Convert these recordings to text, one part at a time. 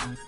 Spit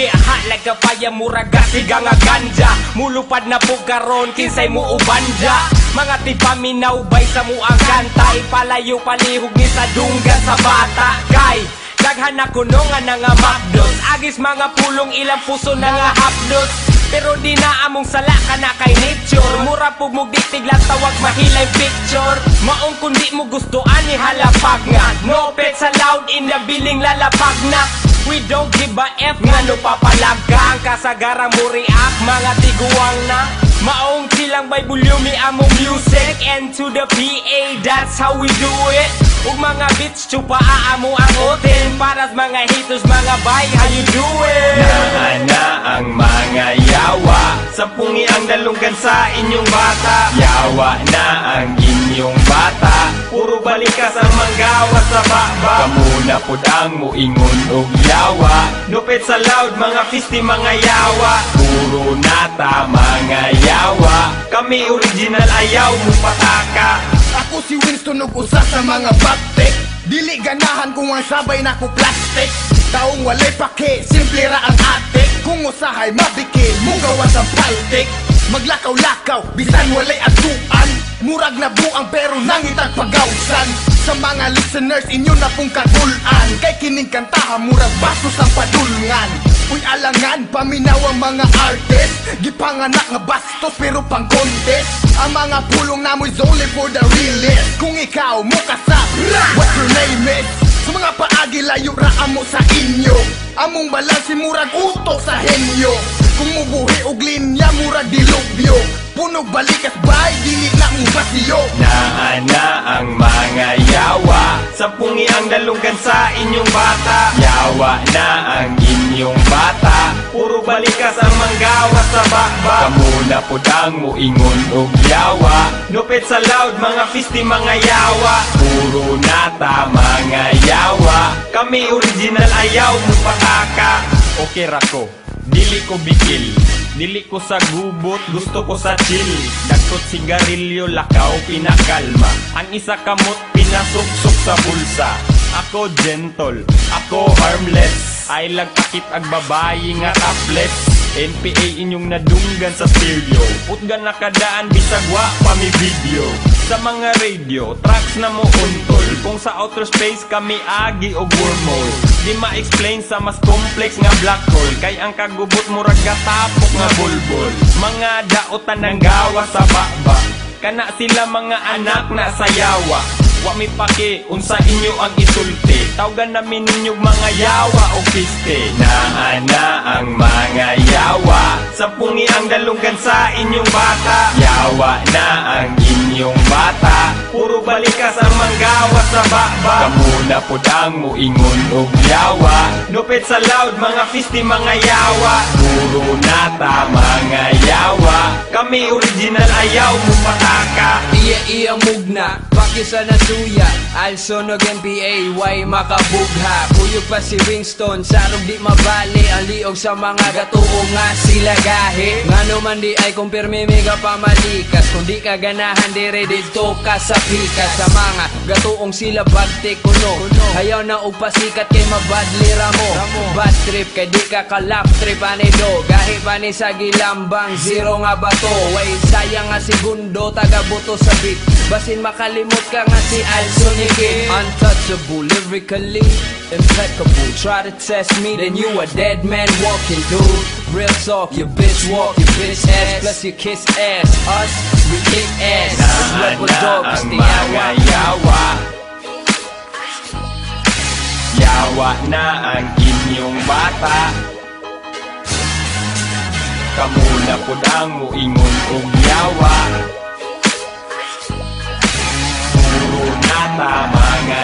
hot like a fire, muraga siga nga ganja. Mulupad na po karon, kinsay mo ubanja. Mga tipaminaw bay sa muang kanta. Ipalayo palihog ni sa dunggan sa bata. Kay daghan na kuno nga nga mapdos. Agis mga pulong ilang puso na nga hapdos. Pero di na among sala ka na kay nature. Mura po mo ditiglang tawag mahilay picture. Maong kundi mo gustoan ni halapag nga. No pet sa loud in the billing lalapag na. We don't give a F nga no papalag ka. Ang kasagarang mo react mga tiguang na. Maong silang by volume among music. And to the PA, that's how we do it. Ug mga beats chupa aamo ang hotel. Para sa mga haters mga bay, how you doing? Naana ang mga yawa. Sampungi ang dalunggan sa inyong bata. Yawa na ang inyong bata. Puro balikas ang manggawa sa baba. Kamuna po ang muingon og yawa. Nupit sa loud mga fisti mga yawa. Puro nata mga yawa. Kami original ayaw mo pataka. Ako si Winston ug usa sa mga batik. Dili ganahan kung ang sabay na ko plastic. Taong walay pake, simple ra ang atik. Kung usahay mabiki, mugawas ang paltik. Maglakaw-lakaw, bisan walay atuan. Murag na buang pero nangitag pagawsan. Sa mga listeners, inyo na pong kagulan. Kay kining kantahan, murag basos ang padulngan. Uy alangan, paminaw ang mga artist. Gipanganak nga bastos pero pang contest. Ang mga pulong namoy's only for the realist. Kung ikaw mo kasap, what your name is? Sa mga paagi layo ra amo sa inyo. Among balansi murag utok sa henyo. Kung mubuhi og linya murag dilubyo. Punog balikas bay, dili na mo basiyo. Naana ang mga yawa. Sampungi ang dalunggan sa inyong bata. Yawa na ang inyong bata. Puro balikas ang manggawa sa bakba. Kamuna po ang muingon og yawa. Nupit sa loud mga fisti mga yawa. Puro nata mga yawa. Kami original ayaw mo pataka. Okay rako, dili ko bikil. Dili ko sa gubot, gusto ko sa chill. Dagkot sigarilyo, lakaw, pinakalma. Ang isa kamot, pinasuksok sa bulsa. Ako gentle, ako harmless. Ay lagtakit ag babayi nga topless. NPA inyong nadunggan sa stereo. Putgan nakadaan, bisagwa pa mi video. Sa mga radio, tracks na mo untol. Kung sa outer space kami agi o wormhole. Di ma-explain sa mas complex nga black hole. Kay ang kagubot mo ragatapok nga bulbul. Mga daotan ng gawa sa baba. Kana sila mga anak na sayawa. Wa mi pake, unsa inyo ang isulti. Tawgan namin ninyong mga yawa o piste. Naana ang mga yawa. Sampungi ang dalunggan sa inyong bata. Yawa na ang inyong bata. Puro balikas ang manggawa sa baba. Kamuna po ang muingon og yawa. Nupit sa loud mga fisti mga yawa. Puro nata mga yawa. Kami original ayaw mo pataka. Iya mugna, pakisa na suya. Alsonog MPA, way makabugha. Puyog pa si Winston, sarong di mabali. Ang liog sa mga gatuong nga sila gahe. Ngano man di ay kumpirme mega pamalikas. Kung di ka ganahan dire dito ka sa pikas. Sa mga gatuong sila bagtik kuno. Hayaw na og pasikat kay mabadlira mo. Bad trip kay di ka kalap trip anido. Gahi pa ni sa gilambang zero nga bato. Way sayang nga segundo taga buto sa beat. Basin makalimot ka nga si Alsonikin. Untouchable, lyrically impeccable. Try to test me, then you a dead man walking, dude. Real talk, your bitch walk, your bitch ass, plus you kiss ass. Us, we kick ass. Naana ang mga yawa. Yawa na ang inyong bata. Kamuna po ang muingon og yawa. Puro nata mga